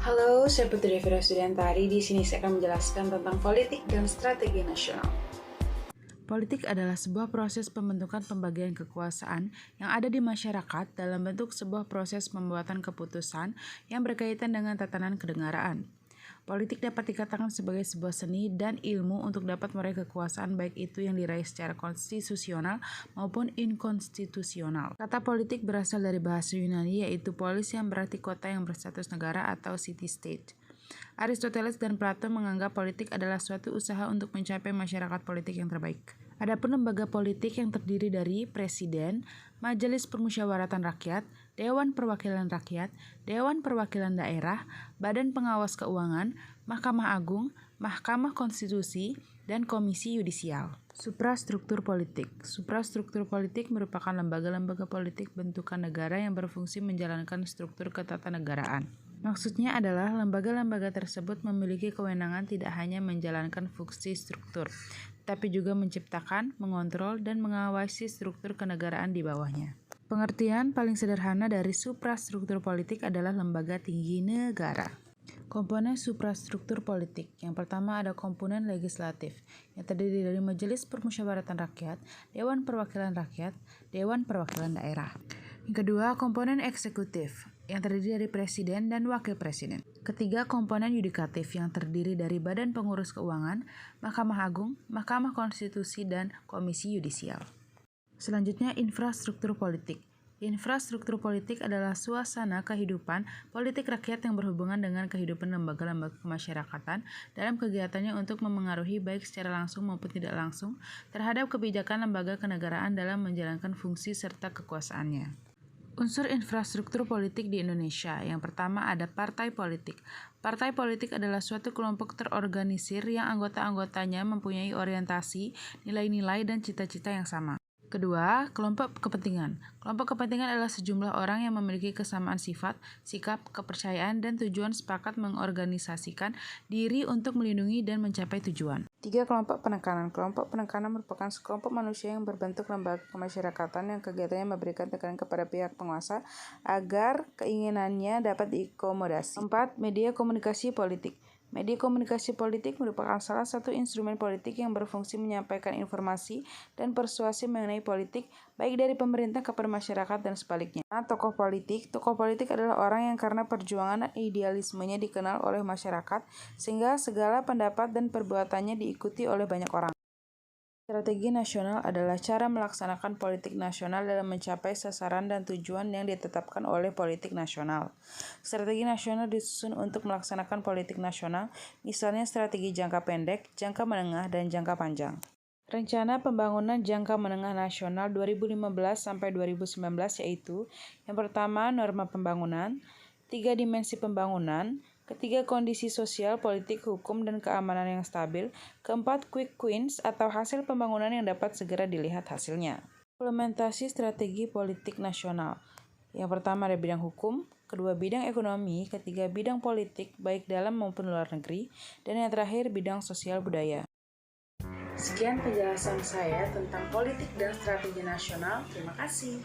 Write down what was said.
Halo, saya Putri Devira Sudiantari. Di sini saya akan menjelaskan tentang politik dan strategi nasional. Politik adalah sebuah proses pembentukan pembagian kekuasaan yang ada di masyarakat dalam bentuk sebuah proses pembuatan keputusan yang berkaitan dengan tatanan kenegaraan. Politik dapat dikatakan sebagai sebuah seni dan ilmu untuk dapat meraih kekuasaan baik itu yang diraih secara konstitusional maupun inkonstitusional. Kata politik berasal dari bahasa Yunani yaitu polis yang berarti kota yang berstatus negara atau city-state. Aristoteles dan Plato menganggap politik adalah suatu usaha untuk mencapai masyarakat politik yang terbaik. Adapun lembaga politik yang terdiri dari Presiden, Majelis Permusyawaratan Rakyat, Dewan Perwakilan Rakyat, Dewan Perwakilan Daerah, Badan Pengawas Keuangan, Mahkamah Agung, Mahkamah Konstitusi, dan Komisi Yudisial. Suprastruktur politik. Suprastruktur politik merupakan lembaga-lembaga politik bentukan negara yang berfungsi menjalankan struktur ketatanegaraan. Maksudnya adalah lembaga-lembaga tersebut memiliki kewenangan tidak hanya menjalankan fungsi struktur, tapi juga menciptakan, mengontrol, dan mengawasi struktur kenegaraan di bawahnya. Pengertian paling sederhana dari suprastruktur politik adalah lembaga tinggi negara. Komponen suprastruktur politik. Yang pertama ada komponen legislatif, yang terdiri dari Majelis Permusyawaratan Rakyat, Dewan Perwakilan Rakyat, Dewan Perwakilan Daerah. Yang kedua, komponen eksekutif, yang terdiri dari Presiden dan Wakil Presiden. Ketiga, komponen yudikatif, yang terdiri dari Badan Pengurus Keuangan, Mahkamah Agung, Mahkamah Konstitusi, dan Komisi Yudisial. Selanjutnya, infrastruktur politik. Infrastruktur politik adalah suasana kehidupan politik rakyat yang berhubungan dengan kehidupan lembaga-lembaga kemasyarakatan dalam kegiatannya untuk memengaruhi baik secara langsung maupun tidak langsung terhadap kebijakan lembaga kenegaraan dalam menjalankan fungsi serta kekuasaannya. Unsur infrastruktur politik di Indonesia. Yang pertama ada partai politik. Partai politik adalah suatu kelompok terorganisir yang anggota-anggotanya mempunyai orientasi, nilai-nilai, dan cita-cita yang sama. Kedua, kelompok kepentingan. Kelompok kepentingan adalah sejumlah orang yang memiliki kesamaan sifat, sikap, kepercayaan, dan tujuan sepakat mengorganisasikan diri untuk melindungi dan mencapai tujuan. Tiga, kelompok penekanan. Kelompok penekanan merupakan sekelompok manusia yang berbentuk lembaga kemasyarakatan yang kegiatannya memberikan tekanan kepada pihak penguasa agar keinginannya dapat diakomodasi. 4. Media komunikasi politik. Media komunikasi politik merupakan salah satu instrumen politik yang berfungsi menyampaikan informasi dan persuasi mengenai politik, baik dari pemerintah kepada masyarakat dan sebaliknya. Tokoh politik adalah orang yang karena perjuangan dan idealismenya dikenal oleh masyarakat, sehingga segala pendapat dan perbuatannya diikuti oleh banyak orang. Strategi nasional adalah cara melaksanakan politik nasional dalam mencapai sasaran dan tujuan yang ditetapkan oleh politik nasional. Strategi nasional disusun untuk melaksanakan politik nasional, misalnya strategi jangka pendek, jangka menengah, dan jangka panjang. Rencana Pembangunan Jangka Menengah Nasional 2015-2019 yaitu: yang pertama, norma pembangunan; 3, dimensi pembangunan; ketiga, kondisi sosial, politik, hukum, dan keamanan yang stabil; keempat, quick wins atau hasil pembangunan yang dapat segera dilihat hasilnya. Implementasi strategi politik nasional. Yang pertama ada bidang hukum, kedua bidang ekonomi, ketiga bidang politik baik dalam maupun luar negeri, dan yang terakhir bidang sosial budaya. Sekian penjelasan saya tentang politik dan strategi nasional. Terima kasih.